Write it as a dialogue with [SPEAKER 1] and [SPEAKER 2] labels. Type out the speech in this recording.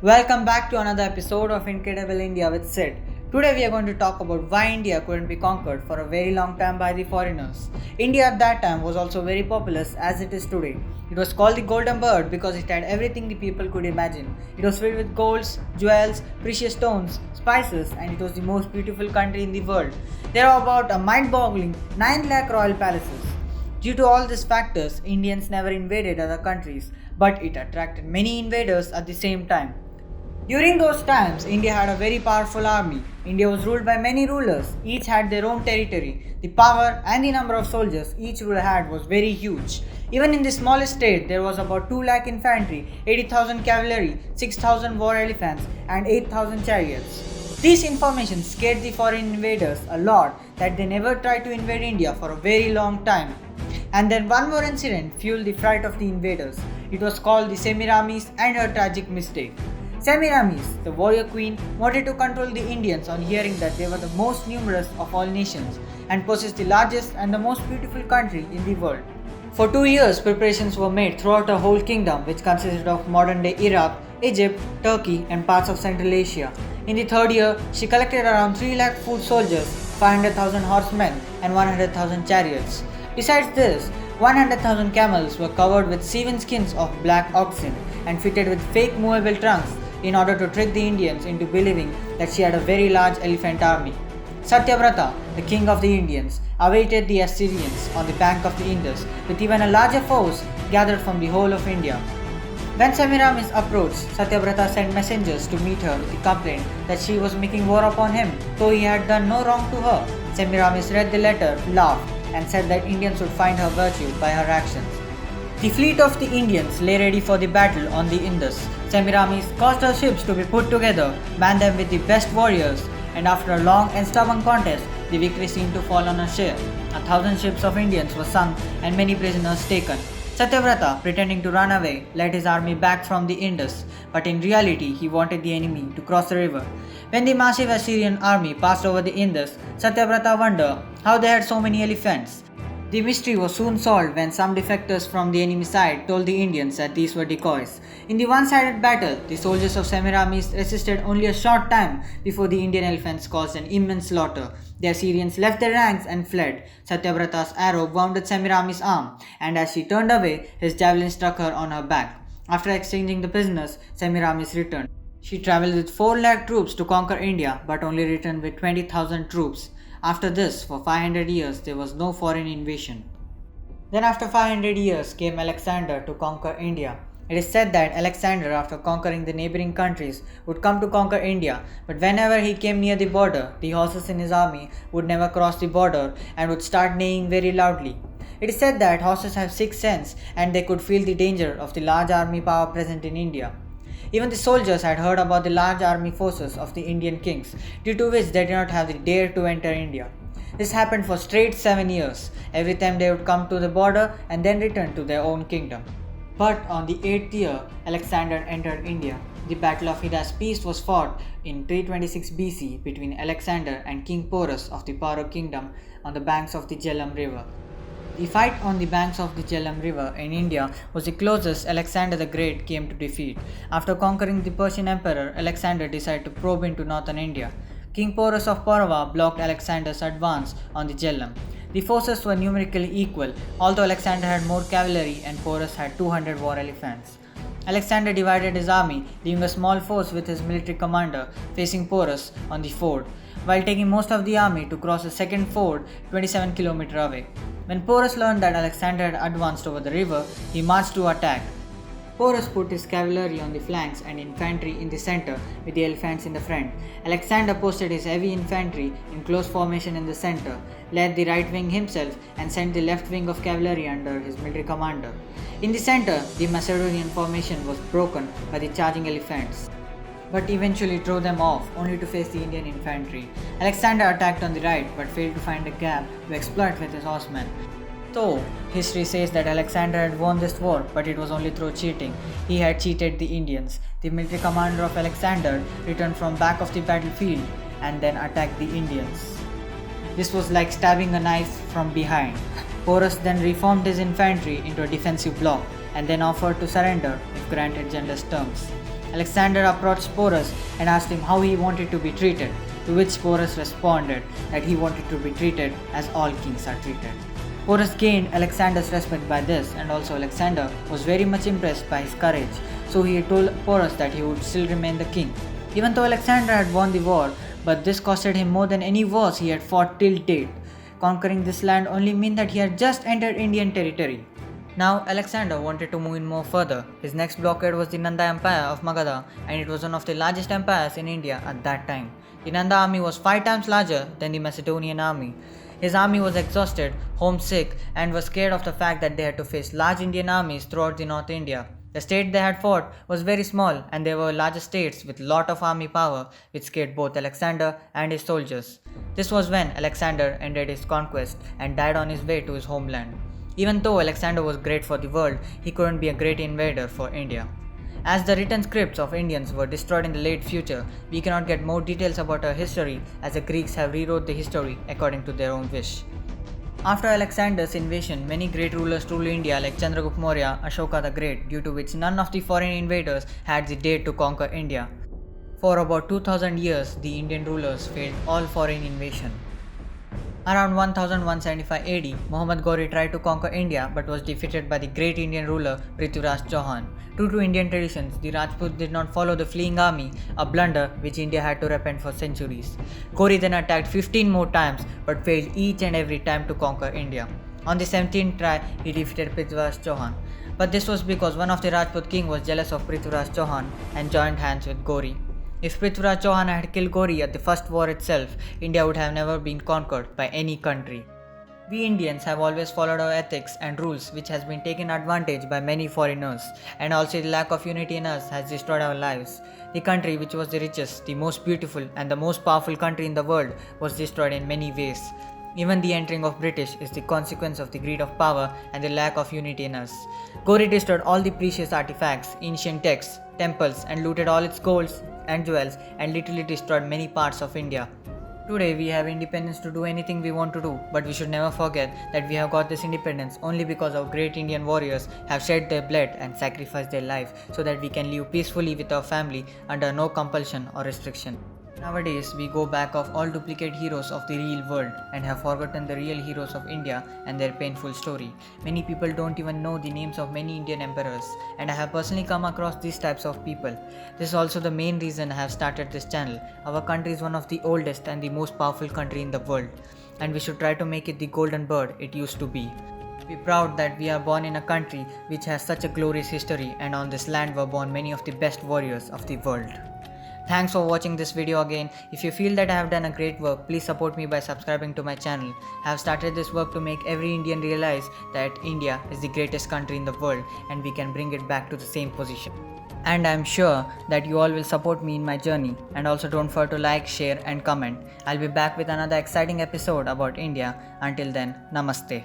[SPEAKER 1] Welcome back to another episode of Incredible India with Sid. Today we are going to talk about why India couldn't be conquered for a very long time by the foreigners. India at that time was also very populous as it is today. It was called the Golden Bird because it had everything the people could imagine. It was filled with golds, jewels, precious stones, spices, and it was the most beautiful country in the world. There are about a mind-boggling 9 lakh royal palaces. Due to all these factors, Indians never invaded other countries, but it attracted many invaders at the same time. During those times, India had a very powerful army. India was ruled by many rulers, each had their own territory. The power and the number of soldiers each ruler had was very huge. Even in the smallest state, there was about 2 lakh infantry, 80,000 cavalry, 6,000 war elephants, and 8,000 chariots. These information scared the foreign invaders a lot that they never tried to invade India for a very long time. And then one more incident fueled the fright of the invaders. It was called the Semiramis and her tragic mistake. Semiramis, the warrior queen, wanted to control the Indians on hearing that they were the most numerous of all nations and possessed the largest and the most beautiful country in the world. For 2 years, preparations were made throughout her whole kingdom, which consisted of modern-day Iraq, Egypt, Turkey, and parts of Central Asia. In the third year, she collected around 3 lakh foot soldiers, 500,000 horsemen, and 100,000 chariots. Besides this, 100,000 camels were covered with seven skins of black oxen and fitted with fake movable trunks in order to trick the Indians into believing that she had a very large elephant army. Satyavrata, the king of the Indians, awaited the Assyrians on the bank of the Indus with even a larger force gathered from the whole of India. When Semiramis approached, Satyavrata sent messengers to meet her with the complaint that she was making war upon him, though he had done no wrong to her. Semiramis read the letter, laughed, and said that Indians would find her virtue by her actions. The fleet of the Indians lay ready for the battle on the Indus. Semiramis caused her ships to be put together, manned them with the best warriors, and after a long and stubborn contest, the victory seemed to fall on her share. 1,000 ships of Indians were sunk and many prisoners taken. Satyavrata, pretending to run away, led his army back from the Indus, but in reality he wanted the enemy to cross the river. When the massive Assyrian army passed over the Indus, Satyavrata wondered how they had so many elephants. The mystery was soon solved when some defectors from the enemy side told the Indians that these were decoys. In the one-sided battle, the soldiers of Semiramis resisted only a short time before the Indian elephants caused an immense slaughter. The Assyrians left their ranks and fled. Satyavrata's arrow wounded Semiramis' arm, and as she turned away, his javelin struck her on her back. After exchanging the prisoners, Semiramis returned. She travelled with 4 lakh troops to conquer India, but only returned with 20,000 troops. After this, for 500 years, there was no foreign invasion. Then after 500 years came Alexander to conquer India. It is said that Alexander, after conquering the neighboring countries, would come to conquer India, but whenever he came near the border, the horses in his army would never cross the border and would start neighing very loudly. It is said that horses have sixth sense and they could feel the danger of the large army power present in India. Even the soldiers had heard about the large army forces of the Indian kings, due to which they did not have the dare to enter India. This happened for straight 7 years. Every time they would come to the border and then return to their own kingdom. But on the 8th year, Alexander entered India. The Battle of Hydaspes was fought in 326 BC between Alexander and King Porus of the Paro kingdom on the banks of the Jhelum river. The fight on the banks of the Jhelum river in India was the closest Alexander the Great came to defeat. After conquering the Persian emperor, Alexander decided to probe into northern India. King Porus of Parava blocked Alexander's advance on the Jhelum. The forces were numerically equal, although Alexander had more cavalry and Porus had 200 war elephants. Alexander divided his army, leaving a small force with his military commander facing Porus on the ford, while taking most of the army to cross a second ford 27 km away. When Porus learned that Alexander had advanced over the river, he marched to attack. Porus put his cavalry on the flanks and infantry in the center with the elephants in the front. Alexander posted his heavy infantry in close formation in the center, led the right wing himself and sent the left wing of cavalry under his military commander. In the center, the Macedonian formation was broken by the charging elephants, but eventually drove them off, only to face the Indian infantry. Alexander attacked on the right, but failed to find a gap to exploit with his horsemen. Though history says that Alexander had won this war, but it was only through cheating. He had cheated the Indians. The military commander of Alexander returned from back of the battlefield and then attacked the Indians. This was like stabbing a knife from behind. Porus then reformed his infantry into a defensive block and then offered to surrender if granted generous terms. Alexander approached Porus and asked him how he wanted to be treated, to which Porus responded that he wanted to be treated as all kings are treated. Porus gained Alexander's respect by this, and also Alexander was very much impressed by his courage, so he told Porus that he would still remain the king. Even though Alexander had won the war, but this costed him more than any wars he had fought till date. Conquering this land only meant that he had just entered Indian territory. Now Alexander wanted to move in more further. His next blockade was the Nanda Empire of Magadha, and it was one of the largest empires in India at that time. The Nanda army was 5 times larger than the Macedonian army. His army was exhausted, homesick, and was scared of the fact that they had to face large Indian armies throughout the North India. The state they had fought was very small, and they were larger states with lot of army power, which scared both Alexander and his soldiers. This was when Alexander ended his conquest and died on his way to his homeland. Even though Alexander was great for the world, he couldn't be a great invader for India. As the written scripts of Indians were destroyed in the late future, we cannot get more details about our history, as the Greeks have rewrote the history according to their own wish. After Alexander's invasion, many great rulers ruled India like Chandragupta Maurya, Ashoka the Great, due to which none of the foreign invaders had the dare to conquer India. For about 2000 years, the Indian rulers failed all foreign invasion. Around 1175 AD, Muhammad Ghori tried to conquer India but was defeated by the great Indian ruler Prithviraj Chauhan. True to Indian traditions, the Rajputs did not follow the fleeing army, a blunder which India had to repent for centuries. Ghori then attacked 15 more times but failed each and every time to conquer India. On the 17th try, he defeated Prithviraj Chauhan. But this was because one of the Rajput king was jealous of Prithviraj Chauhan and joined hands with Ghori. If Prithviraj Chauhan had killed Ghori at the first war itself, India would have never been conquered by any country. We Indians have always followed our ethics and rules, which has been taken advantage by many foreigners, and also the lack of unity in us has destroyed our lives. The country which was the richest, the most beautiful and the most powerful country in the world was destroyed in many ways. Even the entering of British is the consequence of the greed of power and the lack of unity in us. Ghori destroyed all the precious artifacts, ancient texts, temples and looted all its golds and jewels and literally destroyed many parts of India. Today we have independence to do anything we want to do, but we should never forget that we have got this independence only because our great Indian warriors have shed their blood and sacrificed their life so that we can live peacefully with our family under no compulsion or restriction. Nowadays, we go back of all duplicate heroes of the real world and have forgotten the real heroes of India and their painful story. Many people don't even know the names of many Indian emperors, and I have personally come across these types of people. This is also the main reason I have started this channel. Our country is one of the oldest and the most powerful country in the world, and we should try to make it the golden bird it used to be. Be proud that we are born in a country which has such a glorious history, and on this land were born many of the best warriors of the world. Thanks for watching this video again. If you feel that I have done a great work, please support me by subscribing to my channel. I have started this work to make every Indian realize that India is the greatest country in the world and we can bring it back to the same position. And I am sure that you all will support me in my journey, and also don't forget to like, share and comment. I'll be back with another exciting episode about India. Until then, Namaste.